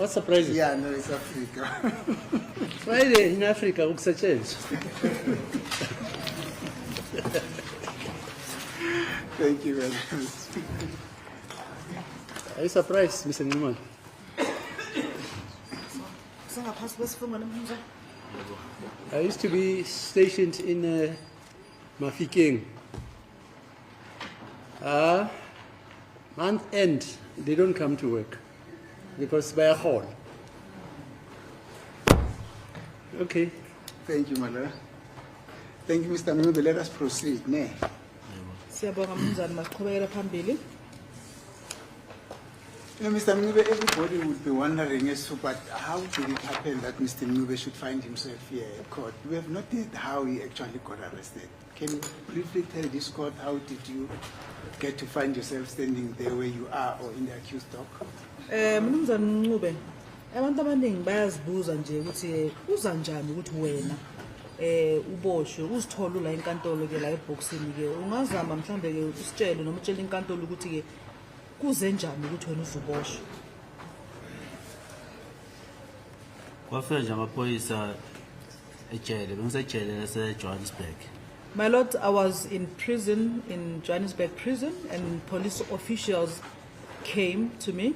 What's surprising? Yeah, no, it's Africa. Friday in Africa, change. Thank you very much. Are you surprised, Mr. Newman? I used to be stationed in Mafikeng. Month end, they don't come to work because by a hall. Okay. Thank you, Malala. Thank you, Mr. Mube. Let us proceed. Ne? You know, Mr. Mube, everybody would be wondering as to, but how did it happen that Mr. Mube should find himself here at court? We have not heard how he actually got arrested. Can you briefly tell this court how did you get to find yourself standing there where you are or in the accused dock? Mnumzane Ncube, abantu abaningi bayazibuza nje ukuthi uza njani ukuthi wena uboshwe uzithola la enkantolo ke la eboxini ke ungazama mhlambe ke usitshele noma utshele inkantolo ukuthi ke kuze njani ukuthi wena uzuboshwe. Kwafika nje amaphoyisa ejele bengisejele lase Johannesburg. My lord, I was in prison, in Johannesburg prison, and police officials came to me.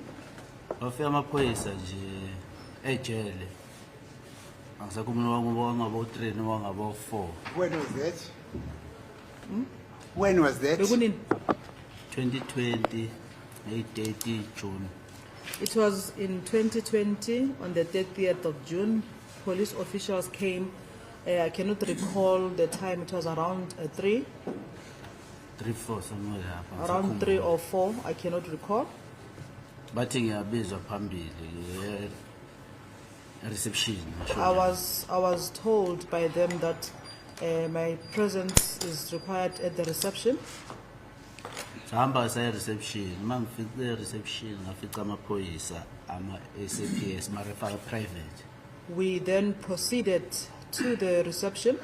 Kwafika amaphoyisa nje ejele. Angisakhuluma wangabo 3 noma wangabo 4. When was that? When was that? 2020, 8th June. It was in 2020, on the 30th of June. Police officials came. I cannot recall the time. It was around 3. 3-4 somewhere lapha. Around 3 or 4, I cannot recall. Bathi ngiyabizwa phambili reception. I was told by them that my presence is required at the reception. Sahamba sa reception, mangifike reception ngafica amaphoyisa ama SAPS marefaka private. We then proceeded to the reception.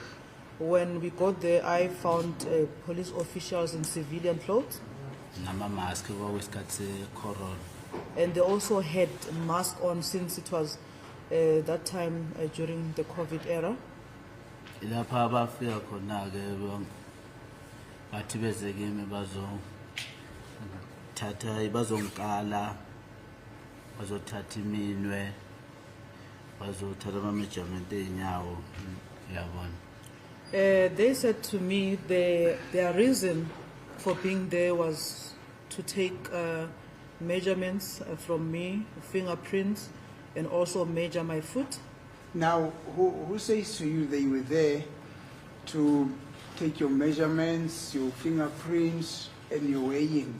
When we got there, I found police officials in civilian clothes. Nama mask kwawesikhathi corona. And they also had a mask on since it was that time during the COVID era. Ilapha abafika khona ke bathi beze kimi bazongikala bazothatha iminwe bazothatha ama-measurement einyawo yabona. They said to me their reason for being there was to take measurements from me, fingerprints, and also measure my foot. Now, who says to you they were there to take your measurements, your fingerprints, and your weighing?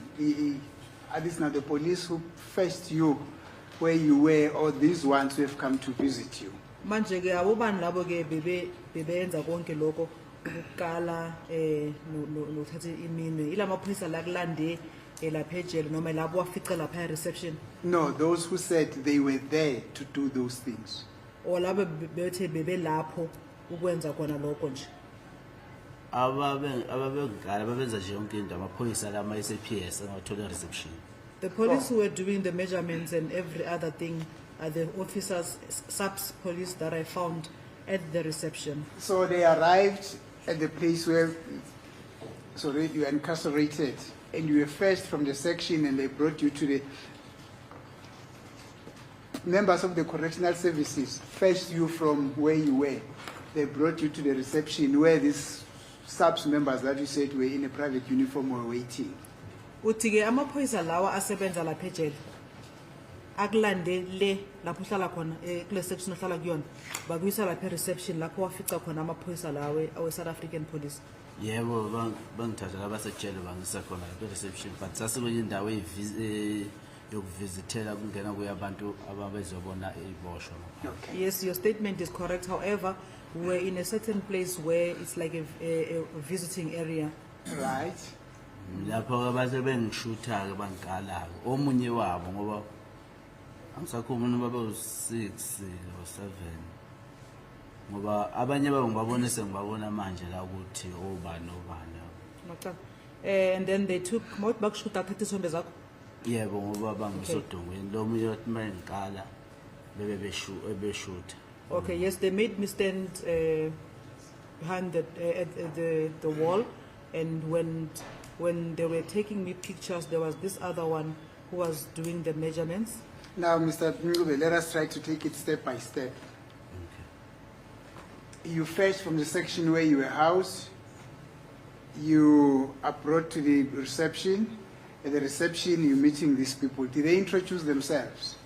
Are these now the police who fetched you where you were, or these ones who have come to visit you? Manje ke abobani labo ke bebenza konke lokho ukukala no thatha iminwe ila maphoyisa la kulande lapha ejele noma labo wafica lapha reception. No, those who said they were there to do those things. Or labo bethe bebe lapho ukwenza khona lokho nje. Ababengikala babenza nje yonke into amaphoyisa lama SAPS angathola reception. The police who were doing the measurements and every other thing are the officers, subs police that I found at the reception. So they arrived at the place where you were incarcerated, and you were first from the section, and they brought you to the members of the correctional services. Fetched you from where you were. They brought you to the reception where these subs members that you said were in a private uniform were waiting. Utige amaphoyisa lawa asebenza lapha ejele akulande le lapho uhlala khona kule section ohlala kuyona bakuyisa lapha reception lapho wafica khona amaphoyisa lawe awe South African Police. Yebo bangithatha labasejele bangisa khona lapha reception, but sasikwenye indawo yokuvizithela kungena kuyabantu ababezobona iboshwa. Okay. Yes, your statement is correct. However, we're in a certain place where it's like a visiting area. Right. Lapho abase bengishutha ke bangikala omunye wabo ngoba angisakhuluma babe u6 or 7 ngoba abanye babo ngibabona sengibabona manje la ukuthi obani. And then they took bakushuta thatha isonto zakho. Yebo ngoba bangisodongweni lo munye wathi mangikala bebeshoot. Okay, yes, they made me stand behind at the wall, and when they were taking me pictures, there was this other one who was doing the measurements. Now, Mr. Ngube, let us try to take it step by step. You fetched from the section where you were housed. You are brought to the reception. At the reception, you're meeting these people. Did they introduce themselves?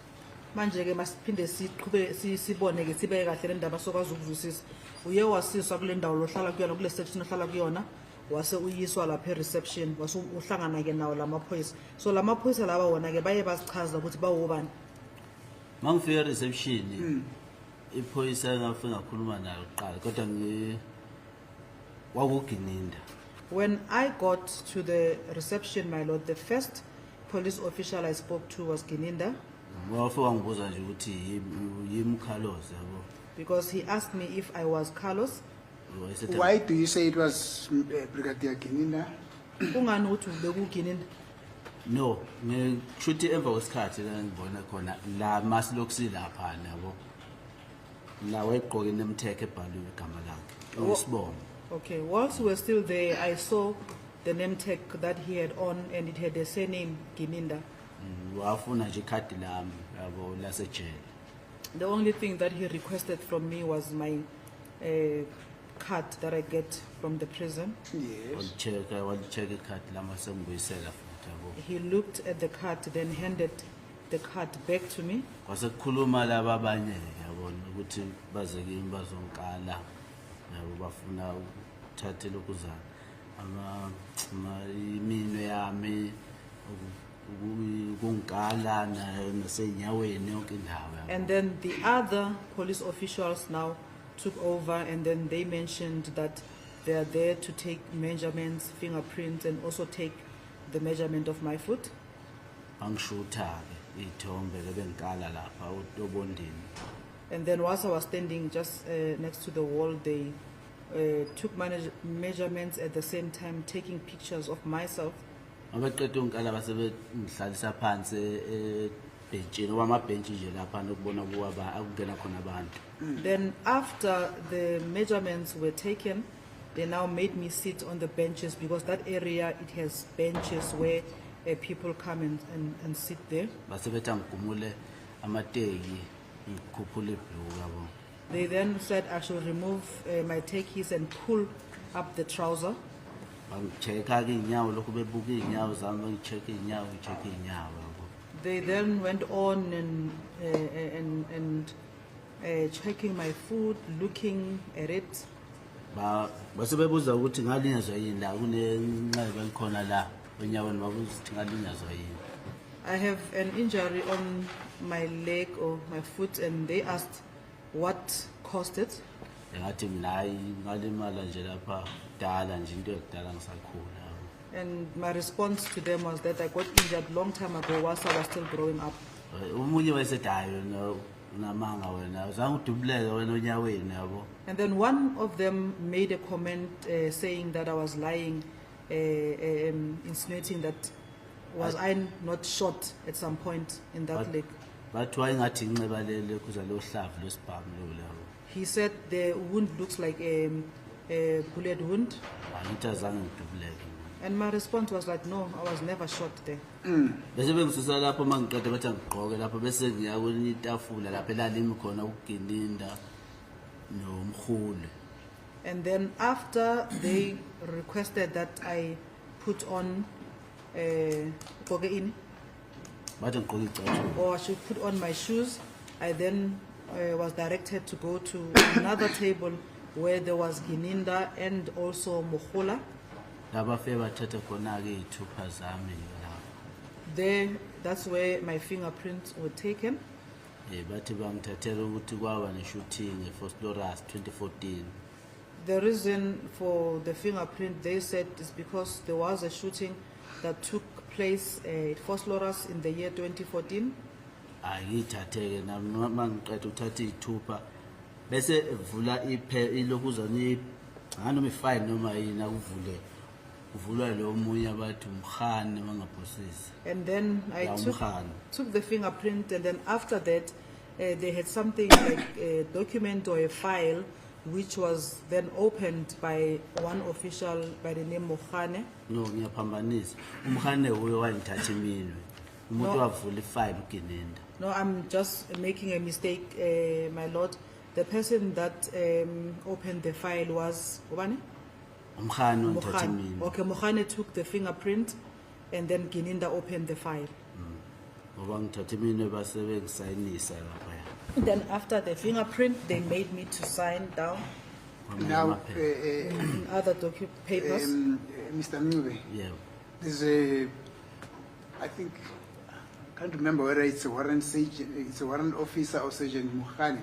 Manje ke masiphinde siqhube sibone ke sibe kahle le ndaba sokwazi ukuzwisisa. Uye wasiswa kule ndawo lohlala kuyona kule section ohlala kuyona, wase uyiswa lapha e-reception, wase uhlangana ke nawo lamaphoyisa. So lamaphoyisa laba wona ke baye basichaza ukuthi bawobani. Mangifika reception, iphoyisa ngafika ngakhuluma nayo kuqala kodwa wakugininda. When I got to the reception, my lord, the first police official I spoke to was Gininda, Wafika ngibuza nje ukuthi yimi Carlos yabo. because he asked me if I was Carlos. Wayesethi, Why do you say it was Brigadier Gininda? Kungani ukuthi beku Gininda? No, ngishuthi emva kwesikhathi la ngibona khona la masilokhu lapha yabo. La wayegqoke nemtheke ebhaliwe igama lakhe. Usibona. Okay, whilst we were still there, I saw the name tag that he had on, and it had the surname Gininda. Wafuna nje ikhadi lami yabo lasejele. The only thing that he requested from me was my card that I get from the prison. Yes. Walicheka ikhadi lami sengibuyisela futhi yabo. He looked at the card, then handed the card back to me. Kwase kukhuluma laba abanye yabona ukuthi baze kimi bazonkala yabo bafuna ukuthatha lokuzana iminwe yami ukungala nasenyaweni yonke indawo yabo. And then the other police officials now took over, and then they mentioned that they are there to take measurements, fingerprints, and also take the measurement of my foot. Angishutha ke ithombe lebenkala lapha uTobondini. And then whilst I was standing just next to the wall, they took measurements at the same time, taking pictures of myself. Abaqeda unkala base ngihlalisa phansi ebhenjini kwamabhentshi nje lapha nokubona kuwa akungena khona abantu. Then after the measurements were taken, they now made me sit on the benches, because that area, it has benches where people come and sit there. Base bethi ngigumule amateki ngikhuphule ibhluku yabo. They then said I should remove my tekis and pull up the trouser. Bangicheka ke inyawo lokhu bebuka inyawo zami bangicheka inyawo ngicheka inyawo yabo. They then went on and checking my food, looking at it. Base bebuza ukuthi ngalinyazwa yini la kunenxeba enkhona la enyaweni babuza ukuthi ngalinyazwa yini. I have an injury on my leg or my foot, and they asked what caused it. Ngathi mina hayi ngalimala nje lapha dala nje into ekudala ngisakhula. And my response to them was that I got injured long time ago whilst I was still growing up. Umunye wayesethi hayi namanga wena uzange udubuleke wena onyaweni yabo. And then one of them made a comment saying that I was lying, insinuating that was I not shot at some point in that leg. Bathi wayengathi inxeba lele kuza lo hlavu losibhamu lo lawo. He said the wound looks like a bullet wound. Angithi azange ngidubuleke. And my response was like, no, I was never shot there. Bese bengisusa lapho mangiqeda bathi ngigqoke lapho bese ngiya kwelinye itafula lapho elalimi khona ukugininda nomkhulu. And then after they requested that I put on kokeini, Bathi ngigqoke icathulo. or I should put on my shoes, I then was directed to go to another table where there was Gininda and also Mohola. Laba fe bathatha khona ke ithupha zami lapho. There, that's where my fingerprints were taken. Bathi bangithathela ukuthi kwaba ne-shooting eFosloras 2014. The reason for the fingerprint, they said, is because there was a shooting that took place at Fosloras in the year 2014. Ayithatheke nami mangiqeda ukuthatha ithupha bese evula ilokuzana nganoma ifile noma yini akuvule kuvulwa lo munye abathi umkhane wangaphosisi. And then I La took umkhane. the fingerprint, and then after that, they had something like a document or a file which was then opened by one official by the name Mokhane. No, ngiyaphambanisa. Umkhane uye wangithatha iminwe. Umuntu wavula ifile uGininda. No, I'm just making a mistake, my lord. The person that opened the file was Obane? Umkhane wangithatha Mokhane. iminwe. Okay, Mokhane took the fingerprint and then Gininda opened the file. Ngoba ngithatha iminwe base bengisayinisa lapha. Then after the fingerprint, they made me to sign down Now, in other papers. Mr. Mube, Yeah. there's a, I think, I can't remember whether it's a warrant officer or Sergeant Mukhani,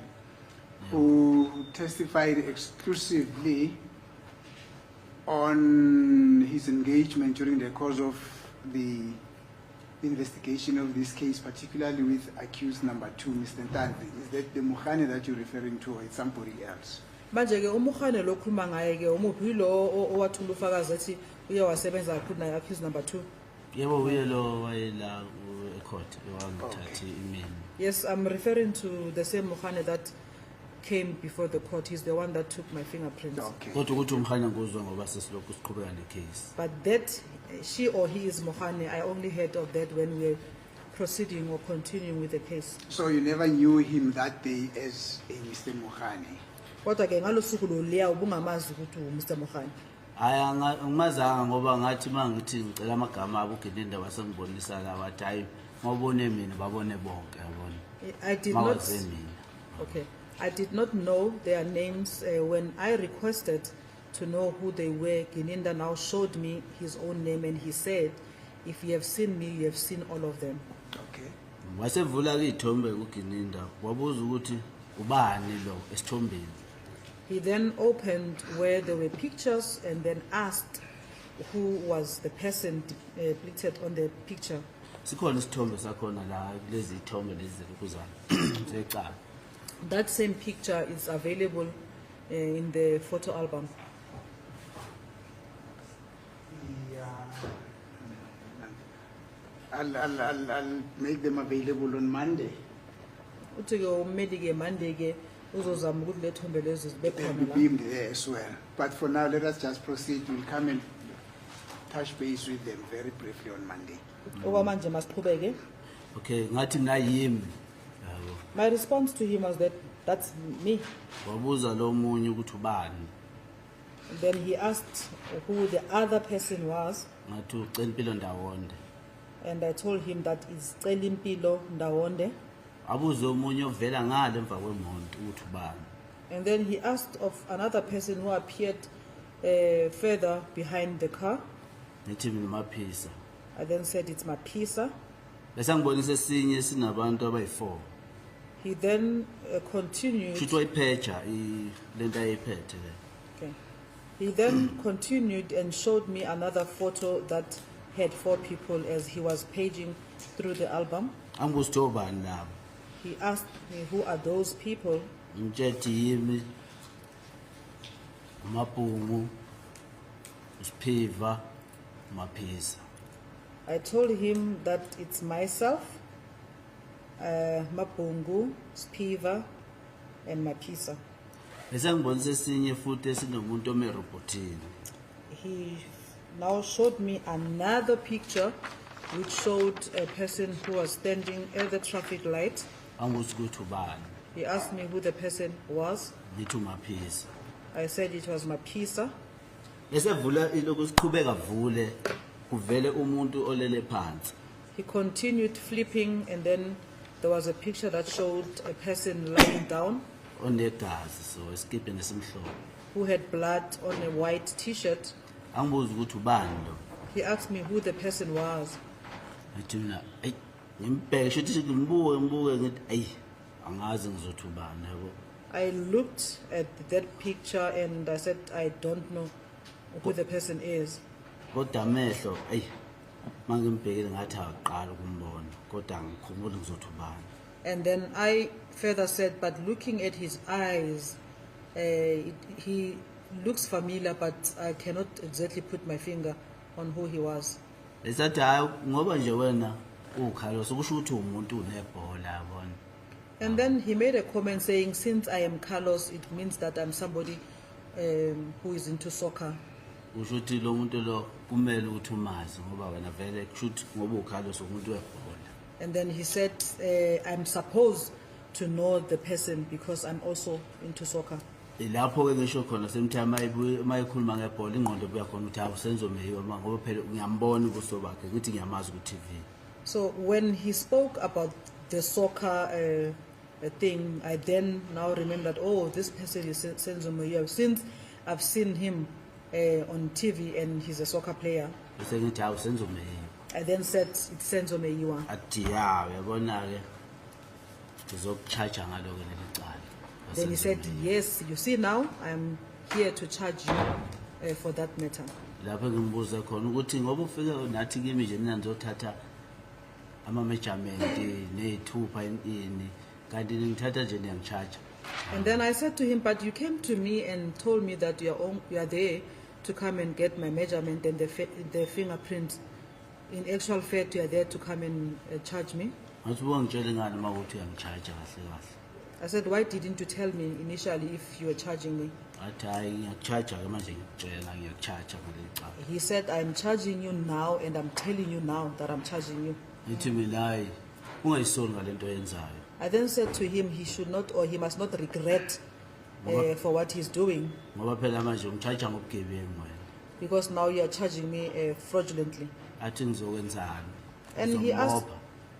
who testified exclusively on his engagement during the course of the investigation of this case, particularly with accused number 2, Mr. Ntanzi. Is that the Mukhani that you're referring to, or it's somebody else? Manje ke umukhane lo khuluma ngaye ke umuphi lo owathula ufakazi ethi uye wasebenza kakhulu naye accused number 2. Yebo uye lo wayela ecourt wangithatha iminwe. Yes, I'm referring to the same Mokhane that came before the court. He's the one that took my fingerprints. Okay. Kodwa ukuthi umkhane ngozwe ngoba sesilokhu siqhubeka necase. But that she or he is Mokhane, I only heard of that when we were proceeding or continuing with the case. So you never knew him that day as a Mr. Mukhani? Kodwa ke ngalosuku lo liya ubungamazi ukuthi uMr Mokhane. Aya ngimazanga ngoba ngathi mangithi ngicela amagama abo uGininda wasengibonisa la wathi hayi ngobone mina babone bonke yabona. I did not. Mawaze mina. Okay. I did not know their names when I requested to know who they were. Gininda now showed me his own name and he said, if you have seen me, you have seen all of them. Okay. Wasevula ke ithombe uGininda wabuza ukuthi ubani lo esithombeni. He then opened where there were pictures and then asked who was the person depicted on the picture. Sikhona isithombe sakhona la lezi ithombe lezi lokuzana. Seqala. That same picture is available in the photo album. Yeah. I'll make them available on Monday. Uthi ke ummeli ke Monday ke uzozama ukuthi lethombe lezo zibe They'll khona be la. beamed there as well. But for now, let us just proceed. We'll come and touch base with them very briefly on Monday. Okwamanje masiqhubeke. Okay, ngathi mina yimi. Yabo. My response to him was that that's me. Wabuza lo munye ukuthi ubani. Then he asked who the other person was, Ngathi ucela impilo ndawonde. and I told him that it's Celimpilo Ndawonde. Abuze omunye ovela ngale emva kwemonto ukuthi ubani. And then he asked of another person who appeared further behind the car. Ngithi mina maphisa. I then said it's Mapisa. Bese ngibonisa esinye sinabantu abayi4. He then continued. Shuthi wayipheja lento ayiphethe le. Okay. He then continued and showed me another photo that had 4 people as he was paging through the album. Angibuza ukuthi obani labo. He asked me who are those people. Ngitshethi yimi. Umabhungu. Usiphiva. Maphisa. I told him that it's myself, Mabungu, Spiva, and Mapisa. Bese ngibonisa esinye futhi esinomuntu omerobotini. He now showed me another picture which showed a person who was standing at the traffic light. Angibuza ukuthi ubani. He asked me who the person was. Ngithi umaphisa. I said it was Mapisa. Bese vula ilokhu siqhubeka vule kuvele umuntu olele phansi. He continued flipping and then there was a picture that showed a person lying down Onegazi so esikipeni esimhlophe. who had blood on a white t-shirt. Angibuza ukuthi ubani lo. He asked me who the person was. Ngithi mina ayi ngimbheke shothi ngimbuke ngithi ayi angazi ngizothi ubani yabo. I looked at that picture and I said, I don't know who the person is. Kodwa amehlo ayi mangimbhekile ngathi aqala ukumbona kodwa ngikhumbula ngizothi ubani. And then I further said, but looking at his eyes, he looks familiar, but I cannot exactly put my finger on who he was. Lesathi hayi ngoba nje wena ukhalo sokusho ukuthi umuntu unebhola yabona. And then he made a comment saying, since I am Carlos, it means that I'm somebody who is into soccer. usho ukuthi lo muntu lo kumele ukuthi umazi ngoba wena vele kushuthi ngoba uKarlos umuntu webhola. And then he said, I'm supposed to know the person because I'm also into soccer. Ilapho ke ngisho khona sometime mayikhuluma ngebhola ingqondo buya khona ukuthi awusenzo meyiwa ngoba phela ngiyambona ubuso bakhe ukuthi ngiyamazi ku TV. So when he spoke about the soccer thing, I then now remembered, oh, this person is Senzo Moyo. Since I've seen him on TV and he's a soccer player, Bese ngithi awusenzo meyiwa. I then said, it's Senzo Meyiwa. Athi ya uyabona ke ngizokcharge ngalo ke lelicala. Then he said, yes, you see now, I'm here to charge you for that matter. Lapho ngimbuza khona ukuthi ngoba ufike nathi kimi nje mina ngizothatha ama measurement nezithupha ini kanti ngithatha nje ngiyangicharge. And then I said to him, but you came to me and told me that you are there to come and get my measurement and the fingerprint. In actual fact, you are there to come and charge me. Ngathi ngitshele ngani mawuthi uyangicharge kahle kahle. I said, why didn't you tell me initially if you were charging me? Athi hayi ngiyacharge ke manje ngikutshela ngiyacharge ngelicala. He said, I'm charging you now and I'm telling you now that I'm charging you. Ngithi mina hayi ungayisoli ngalento yenzayo. I then said to him, he should not or he must not regret for what he's doing, Ngoba phela manje ngicharge ngobugebengu wena. because now you are charging me fraudulently. Athi ngizokwenzani?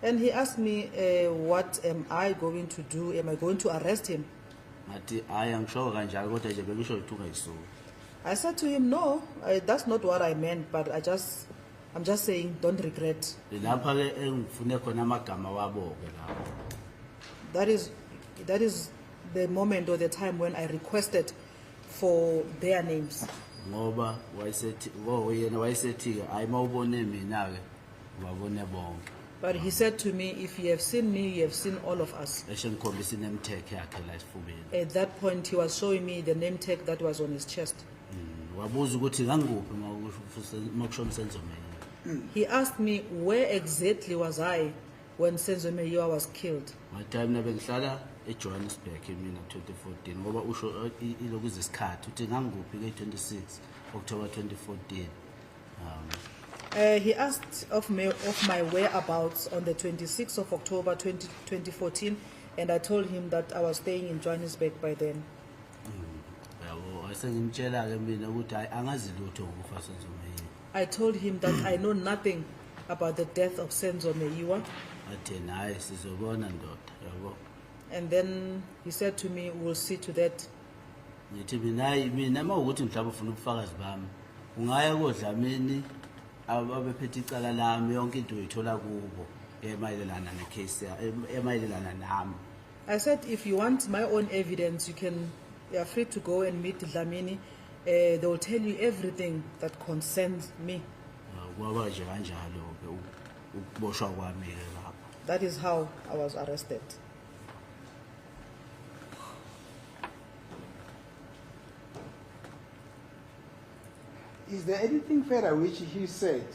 And he asked me, what am I going to do? Am I going to arrest him? Ngathi hayi angisho kanjalo kodwa nje bengisho ukuthi ungayisoli. I said to him, no, that's not what I meant, but I'm just saying, don't regret. Lapha ke engifune khona amagama wabo ke lapho. That is the moment or the time when I requested for their names. Ngoba yena wayesethi ke hayi mawubone mina ke ubabone bonke. But he said to me, if you have seen me, you have seen all of us. Eshe ngikhombisa inemtag yakhe la esifubeni. At that point, he was showing me the name tag that was on his chest. Wabuza ukuthi nganguphi makusho Senzo Meyiwa. He asked me, where exactly was I when Senzo Meyiwa was killed? Time na bengihlala eJohannesburg mina 2014 ngoba usho iloku isikhathi uthi nganguphi ke 26 October 2014. He asked of my whereabouts on the 26th of October 2014, and I told him that I was staying in Johannesburg by then. Yabo asengimtshela ke mina ukuthi hayi angazi lutho ngokufa Senzo Meyiwa. I told him that I know nothing about the death of Senzo Meyiwa. Athe naye sizobona ndoda yabo. And then he said to me, we'll see to that. Ngithi mina mawukuthi mhlawumbe ufuna ubufakazi bami ungaya kodlamini ababephethe icala lami yonke into uyithola kubo emayelana necase emayelana nami. I said, if you want my own evidence, you are free to go and meet Dlamini. They will tell you everything that concerns me. Kwaba nje kanjalo ke ukuboshwa kwami ke lapha. That is how I was arrested. Is there anything further which he said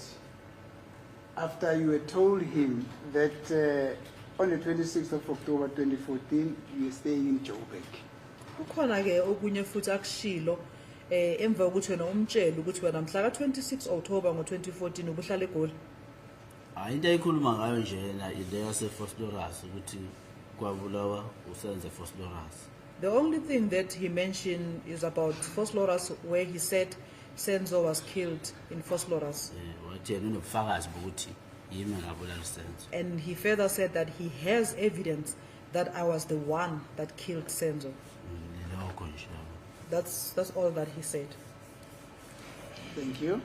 after you had told him that on the 26th of October 2014 you were staying in Joburg? Kukhona ke okunye futhi akushilo emva ukuthi wena umtshela ukuthi wena mhla ka 26 October ngo2014 ubuhlala eGoli. Hayi into ayikhuluma ngayo nje yena ile yase Phosphorus ukuthi kwabulawa usenze Phosphorus. The only thing that he mentioned is about Phosphorus, where he said Senzo was killed in Phosphorus. Wathi yena unobufakazi bokuthi yimi ngabulala Senzo. And he further said that he has evidence that I was the one that killed Senzo. Lokho nje. That's all that he said. Thank you.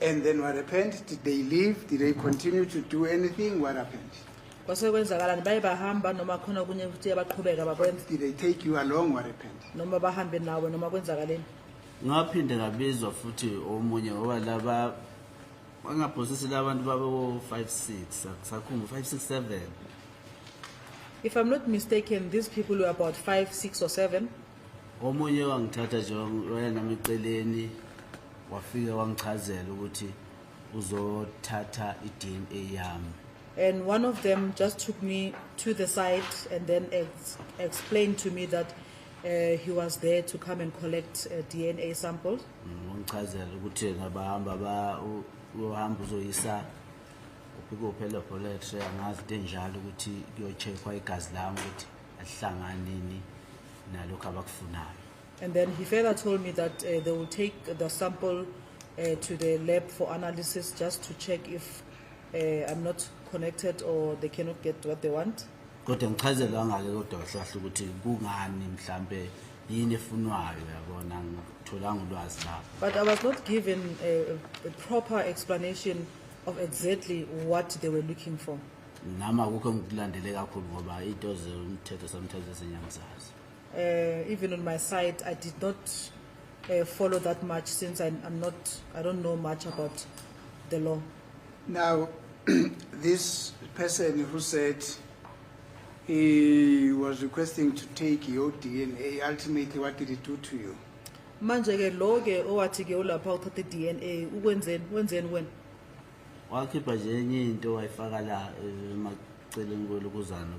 And then what happened? Did they leave? Did they continue to do anything? What happened? Kwasekwenzakalani baye bahamba noma khona kunye futhi abaqhubeka bakwenza Did they take you along? What happened? noma bahambe nawe noma kwenzakaleni? Ngaphinde ngabizwa futhi omunye ngoba laba bangaphosisi labantu babe 56 sakhumba 567. If I'm not mistaken, these people were about 5, 6 or 7. Omunye wangithatha nje wena eceleni wafika wangichazela ukuthi uzothatha iDNA yami. And one of them just took me to the site and then explained to me that he was there to come and collect DNA samples. Ngichazela ukuthi ngabahamba uhamba uzoyisa ukuphi laboratory angazi into enjalo ukuthi kuyocheckwa igazi lami ukuthi alihlangani nini nalokho abakufunayo. And then he further told me that they will take the sample to the lab for analysis just to check if I'm not connected or they cannot get what they want. Kodwa ngichazela ngale kodwa kahle ukuthi kungani mhlambe yini efunwayo yabona ngitholanga ulwazi lapho. But I was not given a proper explanation of exactly what they were looking for. Nama akukho ngikulandele kakhulu ngoba into zomthetho sometimes esenyangizazi. Even on my side, I did not follow that much since I don't know much about the law. Now, this person who said he was requesting to take your DNA, ultimately what did he do to you? Manje ke lo ke owathi ke ulapha uthathe DNA wenzeni wena? Wakhipha nje enye into wayifaka la emaceleni kwelokuzana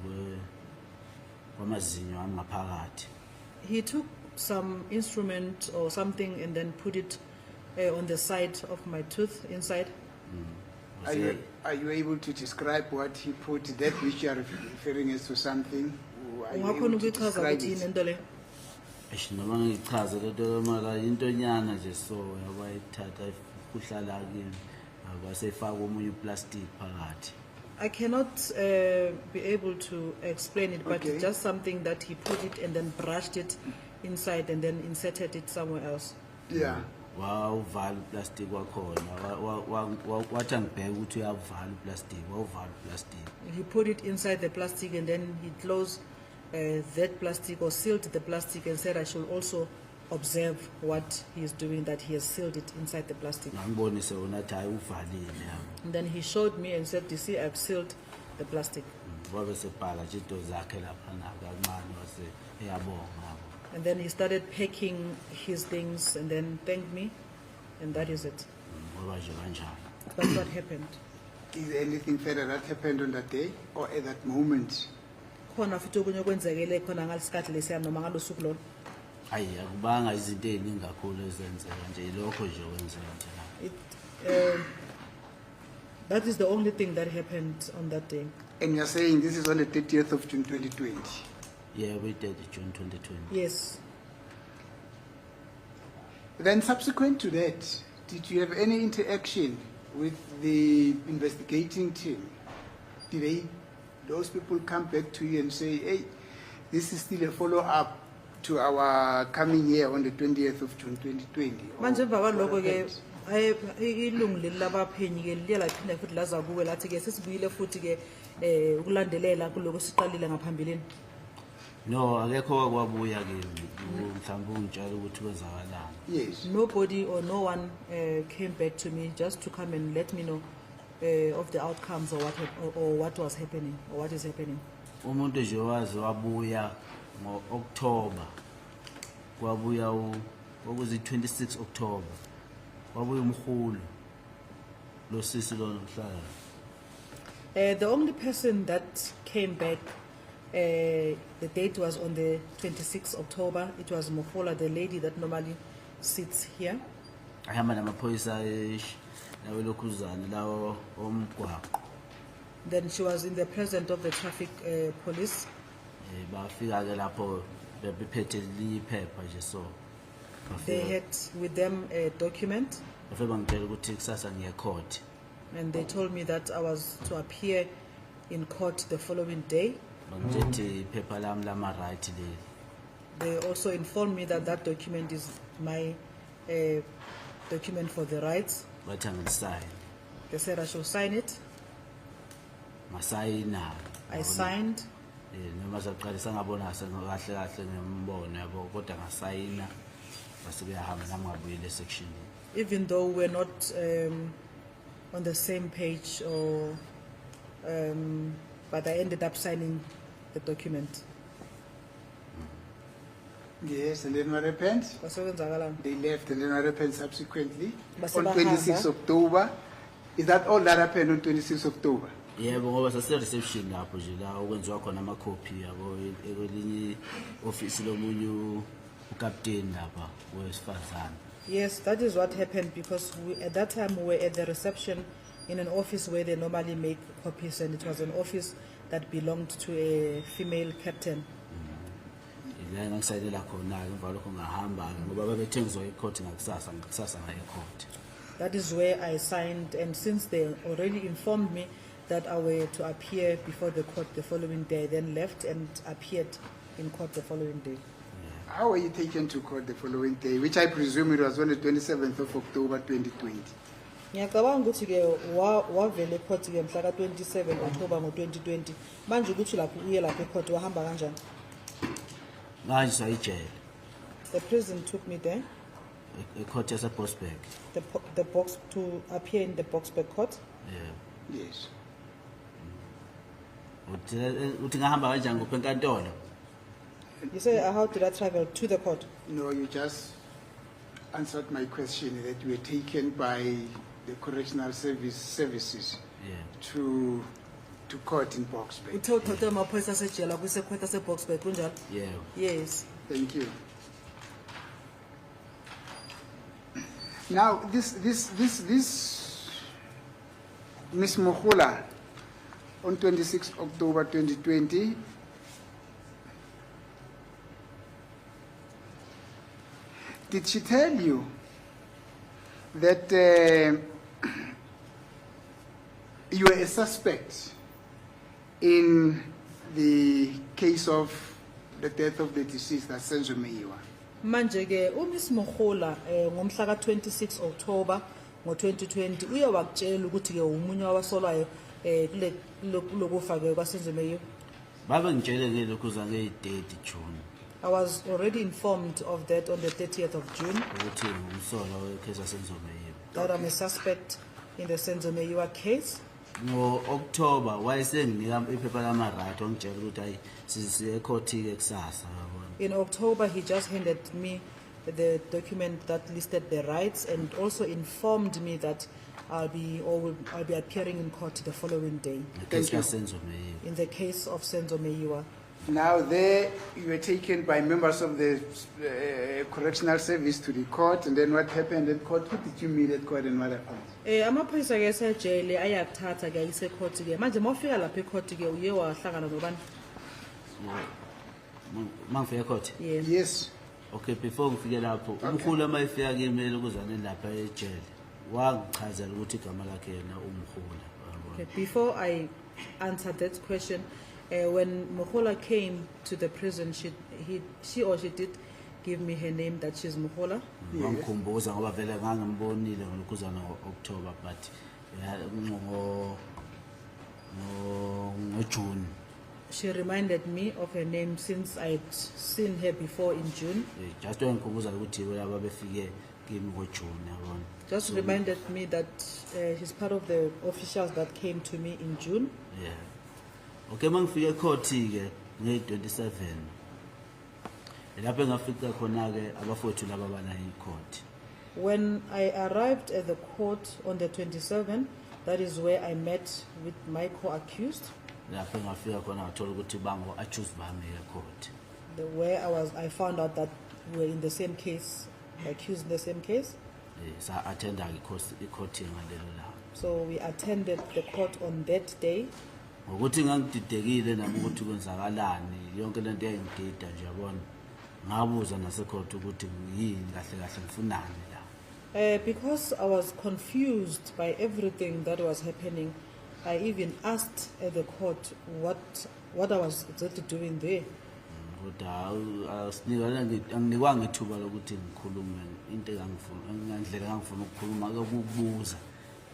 kwamazinyo angaphakathi. He took some instrument or something and then put it on the side of my tooth inside. Are you able to describe what he put, that which you are referring as to something? Are you Ungakhona able to ukuyichaza describe ukuthi it? into le? Noma ngichaze lento mara into nyana nje so yabayithatha kuhlala kimi abasefaka omunye plastic phakathi. I cannot be able to explain it, but Okay. it's just something that he put it and then brushed it inside and then inserted it somewhere else. Yeah. Wawuvala plastic wakhona wathi ngibheke ukuthi uyavala plastic wawuvala plastic. He put it inside the plastic and then he closed that plastic or sealed the plastic and said I should also observe what he is doing, that he has sealed it inside the plastic. Ngangibonise wona athi hayi uvalile yabo. And then he showed me and said, you see, I've sealed the plastic. Wabe sebhala nje into zakhe lapha kancane wase eyabonga yabo. And then he started packing his things and then thanked me, and that is it. Ngoba nje kanjalo. That's what happened. Is there anything further that happened on that day or at that moment? Khona futhi okunye okwenzekele khona ngalesikhathi lesiya noma ngalosuku lolo. Hayi akubanga izinto eziningi kakhulu ezenzeka nje ilokho nje okwenzeka nje la. That is the only thing that happened on that day. And you're saying this is on the 30th of June 2020? Yeah, we did June 2020. Yes. Then subsequent to that, did you have any interaction with the investigating team? Did those people come back to you and say, hey, this is still a follow-up to our coming here on the 20th of June 2020? Or Manje baba what lokho ke happened? ilungu leli labaphenyi ke liya laphinda futhi laza kuwe lathi ke sesibuyile futhi ke ukulandelela kuloko siqalile ngaphambilini. No, akekho kwabuya kimi mhlawumbe ungitshela ukuthi kwenzakalani. Yes. Nobody or no one came back to me just to come and let me know of the outcomes or what was happening or what is happening. Umuntu nje wazi wabuya ngo-October. Kwabuya okuzi 26 October. Wabuya umkhulu lo sisi lo nomhlala. The only person that came back, the date was on the 26th October. It was Mofola, the lady that normally sits here. Ahamba namaphoyisa lawelokhuzana lawo omgwaqo. Then she was in the presence of the traffic police. Bafika ke lapho bephethe liphepha nje so. They had with them a document, Bafike bangitshela ukuthi kusasa ngiye court. and they told me that I was to appear in court the following day. Bangithethe iphepha lami lama right leli. They also informed me that that document is my document for the rights. Bathi angisign. They said I should sign it. Ngasayina. I signed. Noma saqalisa ngabona kahle kahle ngembono yabo kodwa ngasayina base kuyahamba nami ngabuyela section. Even though we're not on the same page, or but I ended up signing the document. Yes, and then what happened? Kwasokwenzakalani? They left, and then what happened subsequently? Base On bahamba. 26 October. Is that all that happened on 26 October? yebo ngoba sase-reception lapho nje la okwenziwa khona amakhophi yabo ekwelinye ofisi lomunye ukapteni lapha wesifazane. Yes, that is what happened because at that time we were at the reception in an office where they normally make copies, and it was an office that belonged to a female captain. La ngisayela khona-ke emva lokho ngahamba-ke ngoba babethengizwa ikhoti ngakusasa ngaye ekhoti. That is where I signed, and since they already informed me that I were to appear before the court the following day, I then left and appeared in court the following day. How were you taken to court the following day, which I presume it was on the 27th of October 2020? Ngiyacabanga ukuthi ke wavela ecourt ke mhla ka 27 October ngo2020. Manje ukuthi lapho uye lapho ecourt wahamba kanjani? Ngajiswa ijele The prison took me there. ekhoti yase-Boksburg. The box to appear in the Boksburg court. Yes. Uthi ngahamba kanjani ngophe enkantolo? You say, how did I travel to the court? No, you just answered my question that you were taken by the correctional services Yeah. to court in Boksburg. Uthe uthathe amaphoyisa asejele kwisekhwetha seBoksburg kunjalo? Yeah. Yes. Thank you. Now, this Miss Mohula, on 26 October 2020, did she tell you that you were a suspect in the case of the death of the deceased, that's Senzo Meyiwa? Manje ke uMiss Moghola ngomhla ka 26 October ngo2020 uye wakutshela ukuthi ke umunye wabasolwayo kule lokufa ke kwaSenzo Meyiwa. Babe ngitshele ngelokhu zange-30 June. I was already informed of that on the 30th of June Ukuthi ngumsolwa wekhesi yaSenzo Meyiwa. that I'm a suspect in the Senzo Meyiwa case. Ngo-October wayesenginika iphepha lama-right wangitshela ukuthi hayi sisiye ekhoti-ke kusasa yabona. In October, he just handed me the document that listed the rights and also informed me that I'll be appearing in court the following day Ngekhesi yaSenzo Meyiwa. in the case of Senzo Meyiwa. Now there you were taken by members of the correctional service to the court, and then what happened at court? Who did you meet at court and what happened? Amaphoyisa ke esejele ayakuthatha ke ayise court ke manje mawufika lapha ecourt ke uye wahlangana nobani? Mangifika ekhoti? Yes. Yes. Okay, before ngifike lapho umkhulu amayifika kimele ukuzane lapha ejele wangichazela ukuthi igama lakhe yena umkhulu. Okay. Before I answer that question, when Moghola came to the prison, she did give me her name, that she's Moghola. Wangikhumbuza ngoba vele ngangimbonile ngolokuzana ngo-October but ngo-June. She reminded me of her name since I'd seen her before in June. Just wangikhumbuza ukuthi laba befike kimi ngo-June yabona. Just reminded me that she's part of the officials that came to me in June. Yeah. Okay, mangifike ekhoti-ke nge-27 lapho engafika khona-ke abafowethu laba bana ikhoti. When I arrived at the court on the 27th, that is where I met with my co-accused, Lapho engafika khona ngathola ukuthi bango-accused bami ekhoti. where I found out that we were in the same case, accused in the same case. Sa-attenda-ke ikhoti ngalelo labo. So we attended the court on that day. Ngokuthi ngangididekile nami ukuthi kwenzakalani yonke lento eyangidida nje yabona. Ngabuza nasekhoti ukuthi yini kahle kahle ngifunani la. Because I was confused by everything that was happening, I even asked at the court what I was exactly doing there. Kodwa anginikwanga ithuba lokuthi ngikhulume into engangifuna engangifuna ukukhuluma ukubuza.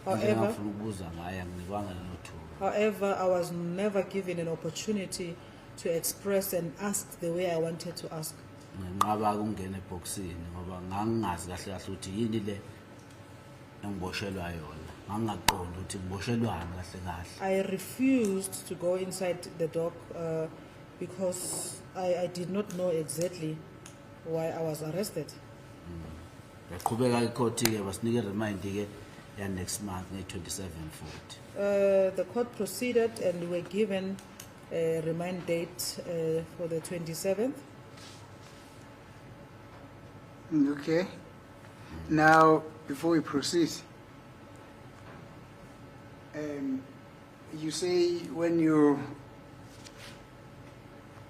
However, ukubuza ngayo anginikwanga lelo thuba. However, I was never given an opportunity to express and ask the way I wanted to ask. Nginqaba ukungena eboxini ngoba ngangingazi kahle kahle ukuthi yini le engiboshelwa yona. Ngangaqonda ukuthi ngiboshelwani kahle kahle. I refused to go inside the dock because I did not know exactly why I was arrested. Yaqhubeka ikhoti-ke basinike remind-ke ya next month nge-27 futhi. The court proceeded and we were given a remand date for the 27th. Okay. Now, before we proceed, you say when you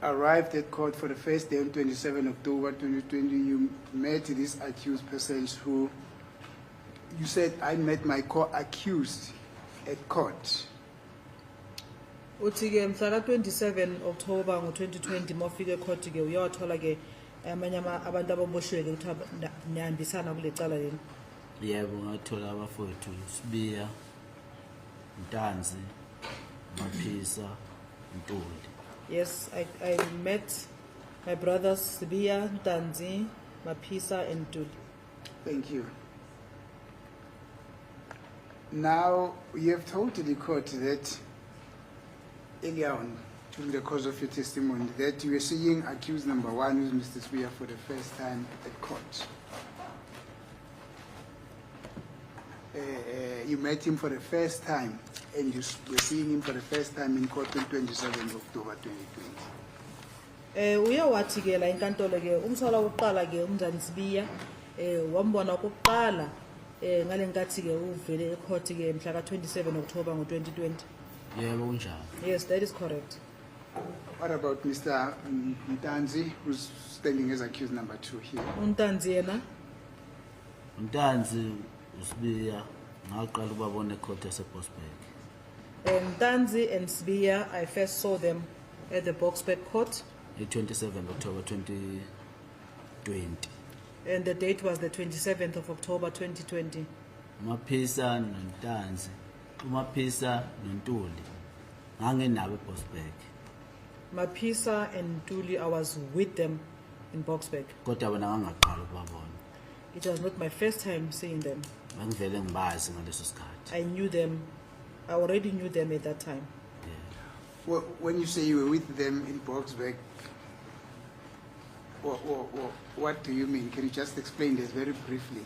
arrived at court for the first day on 27 October 2020, you met these accused persons who, you said, I met my co-accused at court. Uthi ke mhla ka 27 October ngo2020 mofike court ke uyawathola ke amanye abantu ababoshiwe ukuthi nihambisana kule cala leli. Yebo ngathola abafowethu Sibiya, Ntanzi, Maphisa, Ntuli. Yes, I met my brothers Sibiya, Ntanzi, Maphisa and Ntuli. Thank you. Now, you have told the court that earlier on, during the course of your testimony, that you were seeing accused number one, who is Mr. Spear, for the first time at court. You met him for the first time, and you were seeing him for the first time in court on 27 October 2020. Uyawathi ke la inkantolo ke umthwala wokuqala ke umndani Sibiya wambona okokuqala ngale nkathi ke uvele ecourt ke mhla ka 27 October ngo2020. Yebo kunjalo. Yes, that is correct. What about Mr. Ntanzi, who's standing as accused number two here? Untanzi yena Ntanzi uSibiya ngaqala ukubabona ecourt yaseBosberg. Ntanzi and Sibiya, I first saw them at the Boksburg court. 27 October 2020. And the date was the 27th of October 2020. Maphisa noNtanzi, uMaphisa noNtuli ngangenabo eBosberg. Maphisa and Ntuli, I was with them in Boksburg. Kodwa bona ngangaqala ukubabona. It was not my first time seeing them. Bangivele ngibazi ngaleso sikhathi. I knew them. I already knew them at that time. Well, when you say you were with them in Boksburg, what do you mean? Can you just explain this very briefly?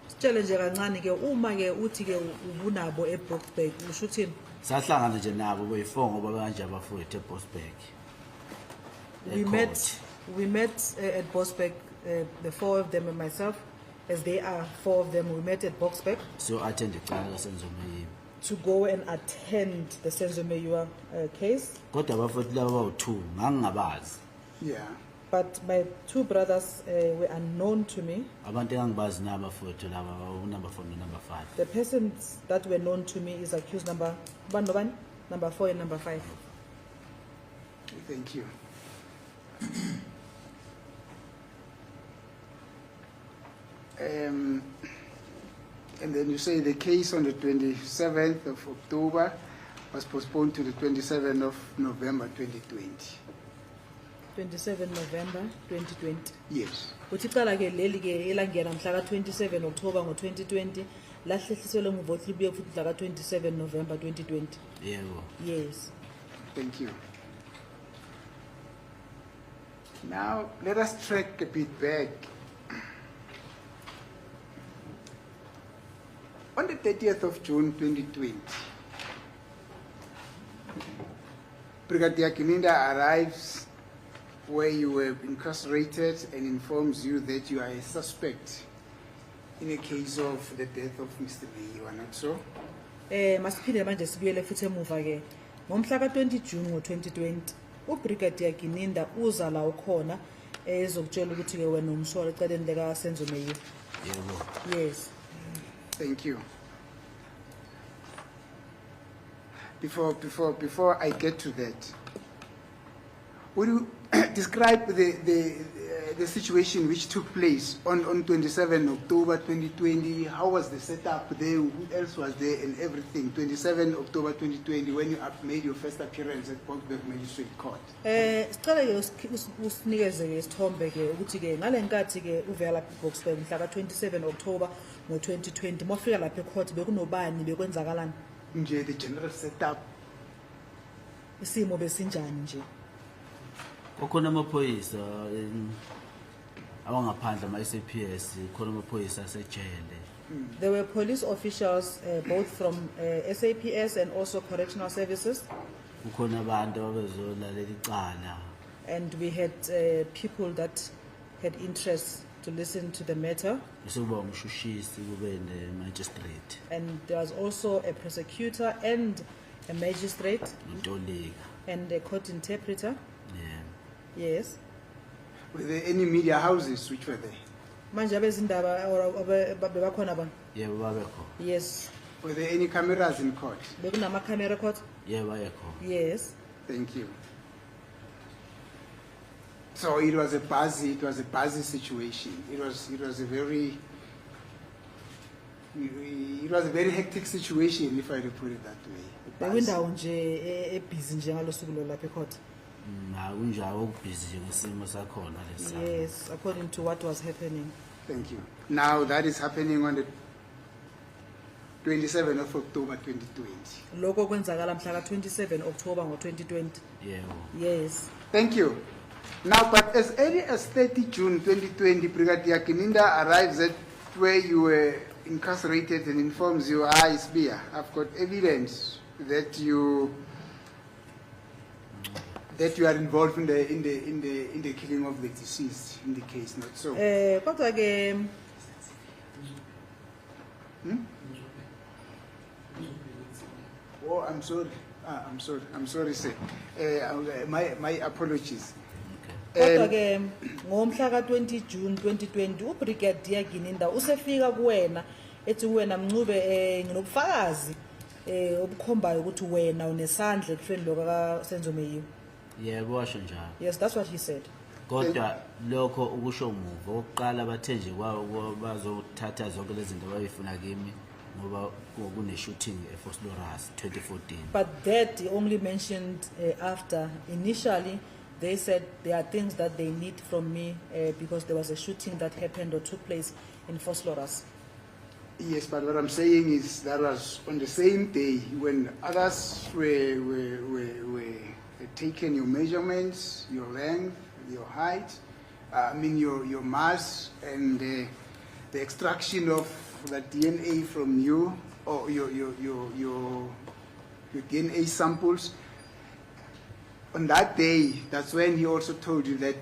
Sitshele nje kancane ke uma ke uthi ke ubunabo eBoksburg usho uthini? Sahlangana nje nabo boyi4 ngoba kanje abafowethu eBosberg. We met at Boksburg, the four of them and myself, as they are four of them. We met at Boksburg So attend icala lasenzomeyiwe. to go and attend the Senzo Meyiwa case. Kodwa abafowethu laba bawu2 ngangingabazi. Yeah. But my two brothers were unknown to me. Abantu engangibazi nabafowethu laba number 4 no number 5. The persons that were known to me is accused number 4 and number 5. Thank you. And then you say the case on the 27th of October was postponed to the 27th of November 2020. 27 November 2020. Yes. Uthi qala ke leli ke elangena mhla ka 27 October ngo2020 lahlehliselwe nguvoti libuye futhi mhla ka 27 November 2020. Yebo. Yes. Thank you. Now, let us track a bit back. On the 30th of June 2020, Brigadier Kininda arrives where you were incarcerated and informs you that you are a suspect in a case of the death of Mr. Meyiwa, not so? Masiphinde manje sibuyele futhi emuva ke. Ngomhla ka 20 June ngo2020, uBrigadier Kininda uza la ukhona ezokutshela ukuthi ke wena umsolo ecaleni leka Senzo Meyiwa. Yebo. Yes. Thank you. Before I get to that, would you describe the situation which took place on 27 October 2020? How was the setup there? Who else was there and everything? 27 October 2020, when you made your first appearance at Boksburg Magistrate Court. Sicela ke usinikeze ke isithombe ke ukuthi ke ngalenkathi ke uvela lapha eBoksburg mhla ka 27 October ngo2020 mofika lapha ecourt bekunobani bekwenzakalani? Nje the general setup. Isimo besinjani nje? Kukhona amaphoyisa abangaphandle ama-SAPS, khona amaphoyisa asejele There were police officials, both from SAPS and also correctional services. kukhona abantu abazolalela icala And we had people that had interest to listen to the matter. bese kuba umshushisi kube ne-magistrate And there was also a prosecutor and a magistrate notolika. and a court interpreter. Yeah. Yes. Were there any media houses which were there? Manje abezindaba or bebakhona ba? Yebo babekho. Yes. Were there any cameras in court? Bekunama camera court? Yebo bayekho. Yes. Thank you. So it was a buzzy situation. It was a very hectic situation, if I to put it that way. A buzz. Bekwindawo nje ebusy nje ngalosuku lo lapha ecourt. Kunjalo okubhizi ngesimo sakhona lesa. Yes, according to what was happening. Thank you. Now that is happening on the 27th of October 2020. Lokho kwenzakala mhla ka 27 October ngo2020. Yebo. Yes. Thank you. Now, but as early as 30 June 2020, Brigadier Kininda arrives at where you were incarcerated and informs you, Spear, I've got evidence that you are involved in the killing of the deceased in the case, not so. Kodwa ke Oh, I'm sorry. I'm sorry, sir. My apologies. kodwa ke ngomhla ka 20 June 2020 uBrigadier Gininda usefika kuwena ethi wena Mncube nginobufakazi obukhombayo ukuthi wena unesandla ekufeni lokho ka Senzomeyiwe. Yebo washo njalo. Yes, that's what he said. Kodwa lokho ukusho umuva oqala bathe nje kwawo bazothatha zonke lezi zinto abayifuna kimi ngoba kune shooting eFosloras 2014. But that he only mentioned after. Initially, they said there are things that they need from me because there was a shooting that happened or took place in Fosloras. Yes, but what I'm saying is that was on the same day when others were taking your measurements, your length, your height, your mass, and the extraction of the DNA from you or your DNA samples. On that day, that's when he also told you that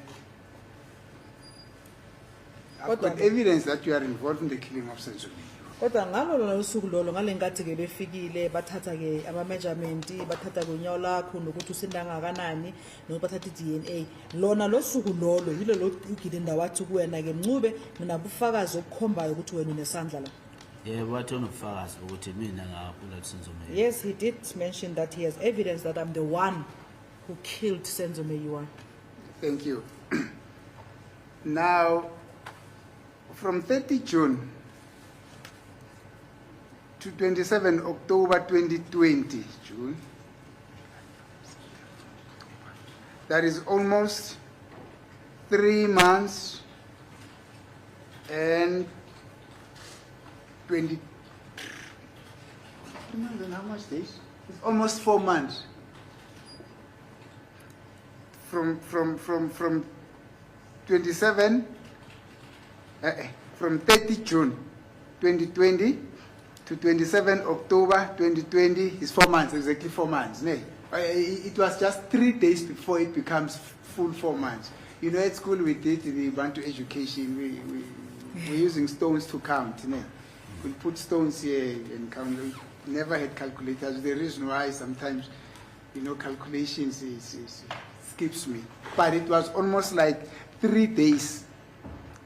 I've got evidence that you are involved in the killing of Senzomeyiwe. Kodwa ngalolo usuku lolo ngalenkathi ke befikile bathatha ke ama measurement bathatha konyawo lakho nokuthi usinda ngakanani nobathatha iDNA lona losuku lolo yilo lo uGilinda wathi kuwena ke Mncube nginabufakazi obukhombayo ukuthi wena unesandla la. Yebo wathona ubufakazi ukuthi mina ngabulala Senzomeyiwe. Yes, he did mention that he has evidence that I'm the one who killed Senzomeyiwe. Thank you. Now, from 30 June to 27 October 2020, June, that is almost 3 months and 20. 3 months and how much days? It's almost 4 months. From 27, from 30 June 2020 to 27 October 2020 is 4 months, exactly 4 months. It was just 3 days before it becomes full 4 months. You know, at school we did the Bantu education, we're using stones to count. We put stones here and count. We never had calculators. The reason why sometimes, calculations skips me. But it was almost like 3 days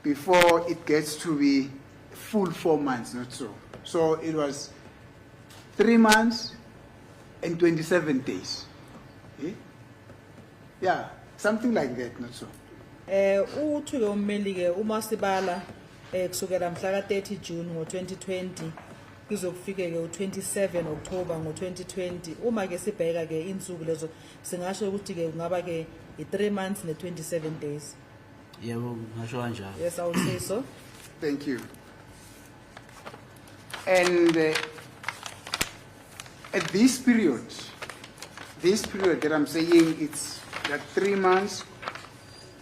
before it gets to be full 4 months, not so. So it was 3 months and 27 days. Yeah, something like that, not so. Uthuke ummeli ke uMasibala kusukela mhla ka 30 June ngo2020 kuzokufike ke u27 October ngo2020 uma ke sibheka ke insuku lezo singasho ukuthi ke kungaba ke i3 months ne27 days. Yebo ngasho kanjalo. Yes, I would say so. Thank you. And at this period that I'm saying it's that 3 months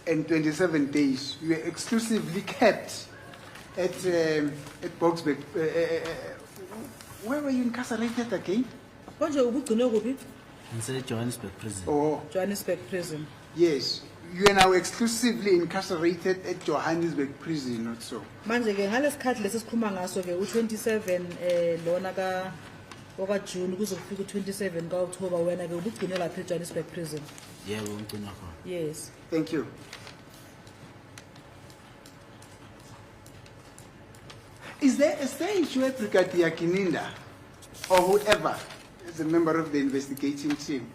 and 27 days, you were exclusively kept at Boksburg. Where were you incarcerated again? Konje ubugcine kuphi? Johannesburg prison. Oh, Johannesburg prison. yes. You are now exclusively incarcerated at Johannesburg prison, not so. Manje ke ngalesikhathi lesikhuluma ngaso ke u27 lona ka oka June kuzofika u27 ka October wena ke ubugcine lapha eJohannesburg prison. Yebo ngicina khona. Yes. Thank you. Is there a stage where Brigadier Kininda, or whoever is a member of the investigating team,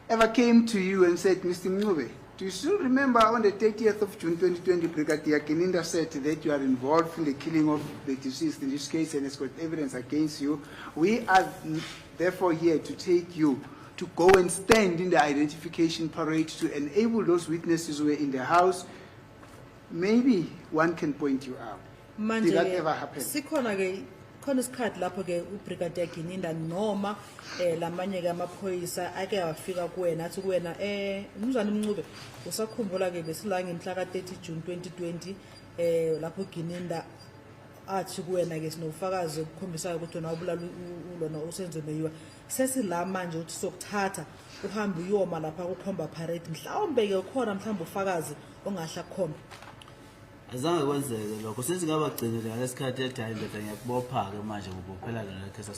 ever came to you and said, Mr. Mngube, do you still remember on the 30th of June 2020, Brigadier Kininda said that you are involved in the killing of the deceased in this case and has got evidence against you? We are therefore here to take you to go and stand in the identification parade to enable those witnesses who were in the house. Maybe one can point you out. Did that ever happen? Sikhona ke khona isikhathi lapho ke uBrigadier Gininda noma lamanye ke amaphoyisa ake wafika kuwena athi kuwena umzana Mncube usakhumbula ke besila ngemhla ka 30 June 2020 lapho Gininda athi kuwena ke sinofakazi okukhombisayo ukuthi wena ubulala ulona usenzo meyiwa sesila manje uthi sokuthatha uhambe uyoma lapha kukhomba parade mhlawumbe ke khona mhlawumbe ufakazi ongahla khomba. Azange kwenzeke lokho sesingabagcinile ngalesikhathi edayi ndoda ngiyakubopha ke manje ngokuphela lona case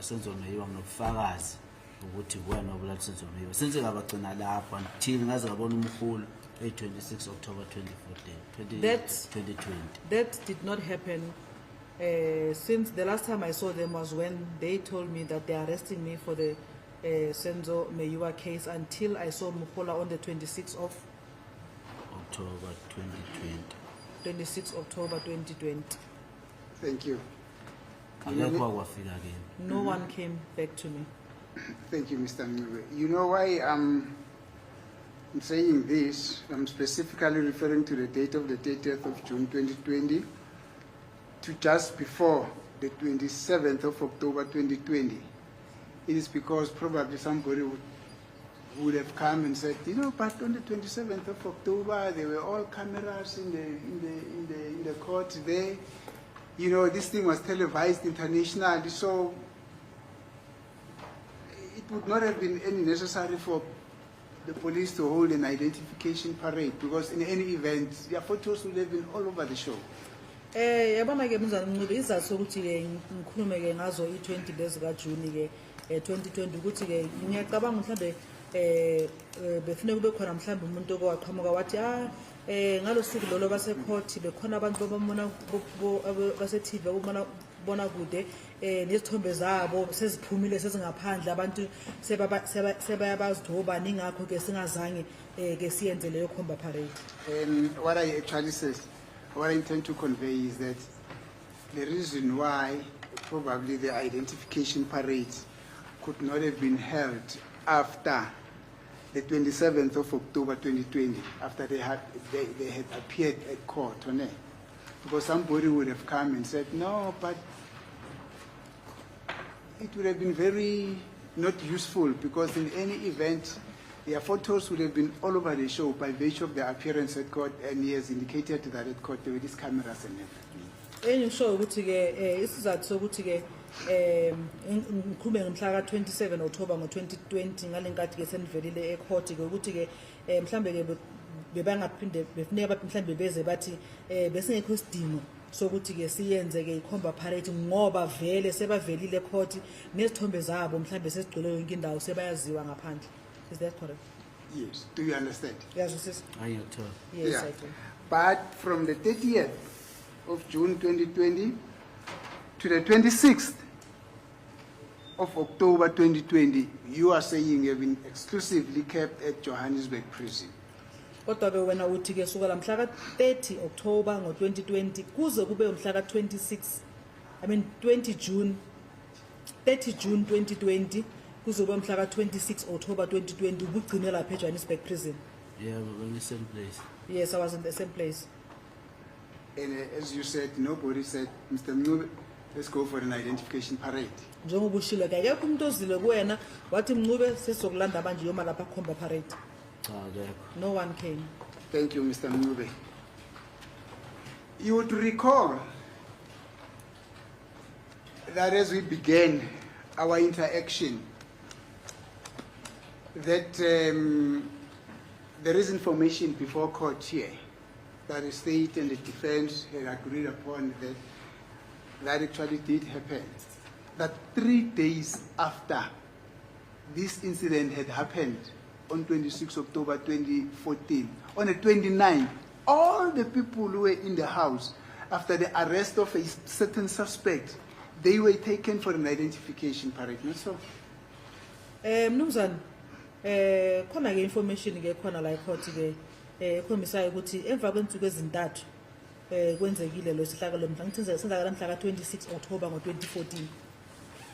senzomeyiwa nobufakazi ukuthi wena obulala senzomeyiwa senzingabagcina lapha until ngaze ngabona umkhulu 26 October 2020. That did not happen since the last time I saw them was when they told me that they are arresting me for the Senzo Meyiwa case until I saw Mukhola on the 26th of October 2020. 26 October 2020. Thank you. No one came back to me. Thank you, Mr. Mngube. You know why I'm saying this? I'm specifically referring to the date of the 30th of June 2020 to just before the 27th of October 2020. It is because probably somebody would have come and said, you know, but on the 27th of October, there were all cameras in the court there. You know, this thing was televised internationally, so it would not have been any necessary for the police to hold an identification parade, because in any event, their photos would have been all over the show. Yabona ke mzana Mncube izathu sokuthi ke ngikhulume ke ngazo i20 days ka June ke 2020 ukuthi ke ngiyacabanga mhlambe befune kube khona mhlambe umuntu okwaqhamuka wathi ngalosuku lolo base court bekhona abantu babona base TV bona kude nezithombe zabo seziphumile sezingaphandle abantu sebayabazidobani ngakho ke singazange ke siyenze leyo khomba parade. And what I actually says, what I intend to convey is that the reason why probably the identification parade could not have been held after the 27th of October 2020, after they had appeared at court, because somebody would have come and said, no, but it would have been very not useful, because in any event, their photos would have been all over the show by virtue of their appearance at court, and he has indicated that at court there were these cameras and everything. Engisho ukuthi ke isizathu sokuthi ke ngikhulume ngomhla ka 27 October ngo2020 ngalenkathi ke senivelile ecourt ke ukuthi ke mhlambe ke bebangaphinde befuneka mhlambe beze bathi besingekho isidingo sokuthi ke siyenze ke ikhomba parade ngoba vele sebavelile ecourt nezithombe zabo mhlambe sesigcwele yonke indawo sebayaziwa ngaphandle. Is that correct? Yes. Do you understand? Yes, sis. Yes, Yeah. I do. But from the 30th of June 2020 to the 26th of October 2020, you are saying you have been exclusively kept at Johannesburg prison. Kodwa ke wena uthi ke suka la mhla ka 30 October ngo2020 kuze kube umhla ka 26 30 June 2020 kuzoba umhla ka 26 October 2020 ubugcine lapha eJohannesburg prison. Yeah, we're in the same place. Yes, I was in the same place. And as you said, nobody said, Mr. Mngube, let's go for an identification parade. Njengoba ushilo ke akekho umuntu ozile kuwena wathi Mncube sesokulanda manje yoma lapha khomba parade. Cha akekho. No one came. Thank you, Mr. Mngube. You would recall that as we began our interaction, that there is information before court here that the state and the defense had agreed upon that actually did happen. That 3 days after this incident had happened on 26 October 2014, on the 29th, all the people who were in the house, after the arrest of a certain suspect, they were taken for an identification parade, not so? Mnumzane, khona ke information ke khona la court ke ekhombisayo ukuthi emva kwensuku ezintathu kwenzekile lo sihlakalo mhla ngithi senzakala mhla ka 26 October ngo2014.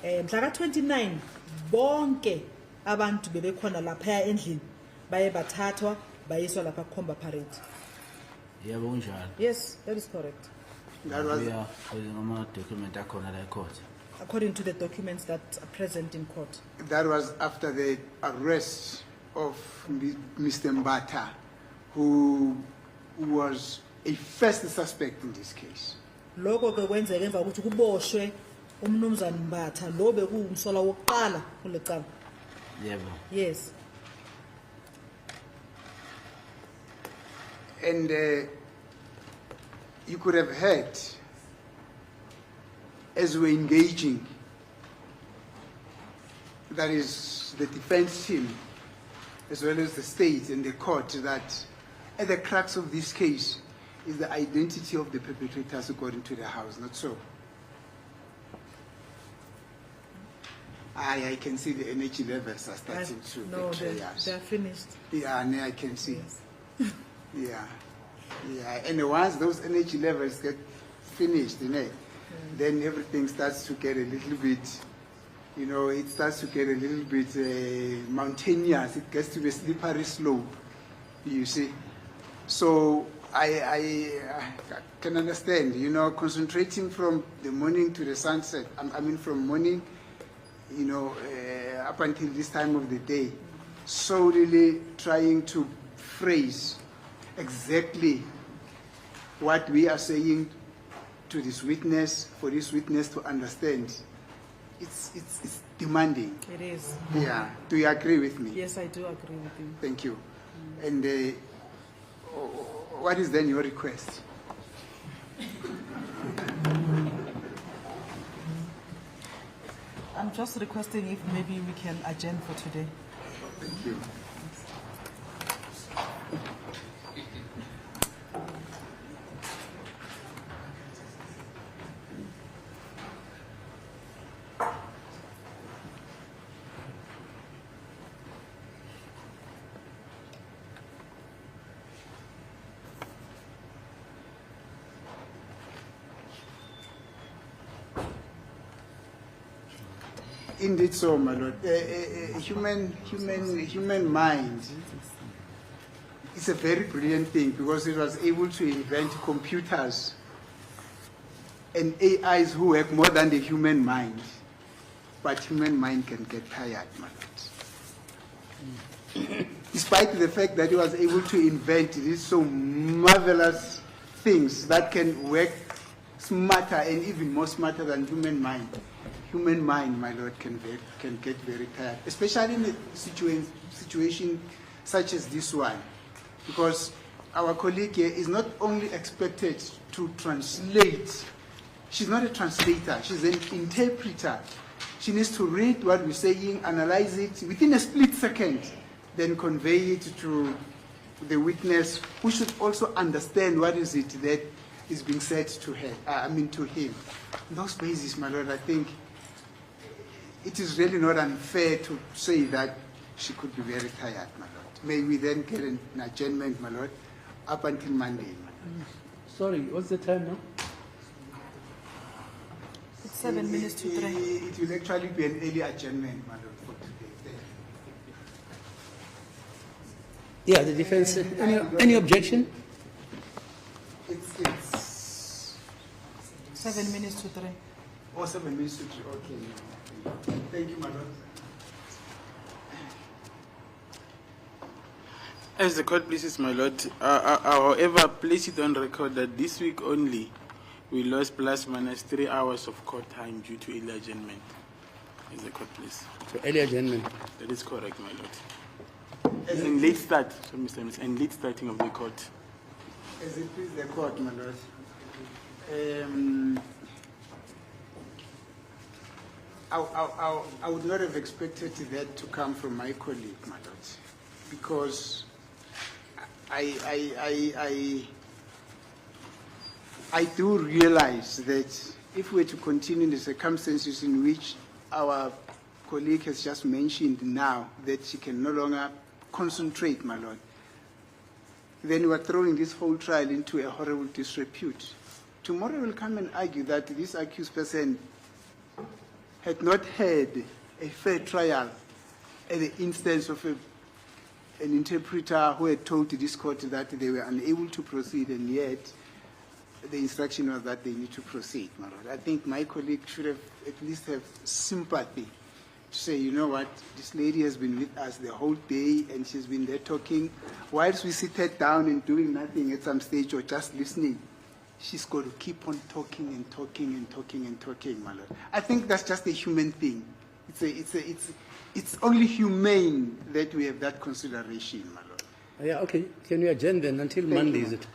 Mhla ka 29 bonke abantu bebekhona lapha endlini baye bathathwa bayiswa lapha kukhomba parade. Yebo kunjalo. Yes, that is correct. That was, Ngama document akhona la court. According to the documents that are present in court. that was after the arrest of Mr. Mbata, who was a first suspect in this case. Lokho ke kwenzeka emva ukuthi kuboshwe umnumzane Mbatha lo bekuwumsola wokuqala kulecala. Yebo. Yes. And you could have heard, as we were engaging, that is the defense team, as well as the state and the court, that at the crux of this case is the identity of the perpetrators who got into the house, not so? I can see the energy levels are starting to No, betray they're us. finished. Yeah, and I can see. Yes. Yeah. And once those energy levels get finished, then everything starts to get a little bit, it starts to get a little bit mountainous. It gets to be a slippery slope, you see. So I can understand, concentrating from the morning to the sunset. I mean, from morning, up until this time of the day, solely trying to phrase exactly what we are saying to this witness, for this witness to understand. It's demanding. It is. Yeah. Do you agree with me? Yes, I do agree with you. Thank you. And what is then your request? I'm just requesting if maybe we can adjourn for today. Thank you. Indeed so, my lord. Human mind is a very brilliant thing because it was able to invent computers and AIs who work more than the human mind. But human mind can get tired, my lord. Despite the fact that he was able to invent these so marvelous things that can work smarter and even more smarter than human mind. Human mind, my lord, can get very tired, especially in a situation such as this one, because our colleague here is not only expected to translate. She's not a translator. She's an interpreter. She needs to read what we're saying, analyze it within a split second, then convey it to the witness, who should also understand what is it that is being said to her. To him. On those bases, my lord, I think it is really not unfair to say that she could be very tired, my lord. May we then get an adjournment, my lord, up until Monday. Sorry, what's the time now? It's 7 minutes to 3. It will actually be an early adjournment, my lord, for today. Yeah, the defense. Any objection? It's 7 minutes to 3. 7 minutes to 3. Okay. Thank you, my lord. As the court pleases, my lord, however, place it on record that this week only, we lost plus minus 3 hours of court time due to early adjournment. As the court please. So early adjournment. That is correct, my lord. And late start, so Mr. Miss, and late starting of the court. As it please the court, my lord. I would not have expected that to come from my colleague, my lord, because I do realize that if we were to continue in the circumstances in which our colleague has just mentioned now, that she can no longer concentrate, my lord, then we are throwing this whole trial into a horrible disrepute. Tomorrow we'll come and argue that this accused person had not had a fair trial at the instance of an interpreter who had told this court that they were unable to proceed, and yet the instruction was that they need to proceed, my lord. I think my colleague should have at least have sympathy to say, you know what, this lady has been with us the whole day and she's been there talking. Whilst we sit her down and doing nothing at some stage or just listening, she's got to keep on talking and talking and talking and talking, my lord. I think that's just a human thing. It's only humane that we have that consideration, my lord. Yeah, okay. Can we adjourn then until Thank Monday, you, is it?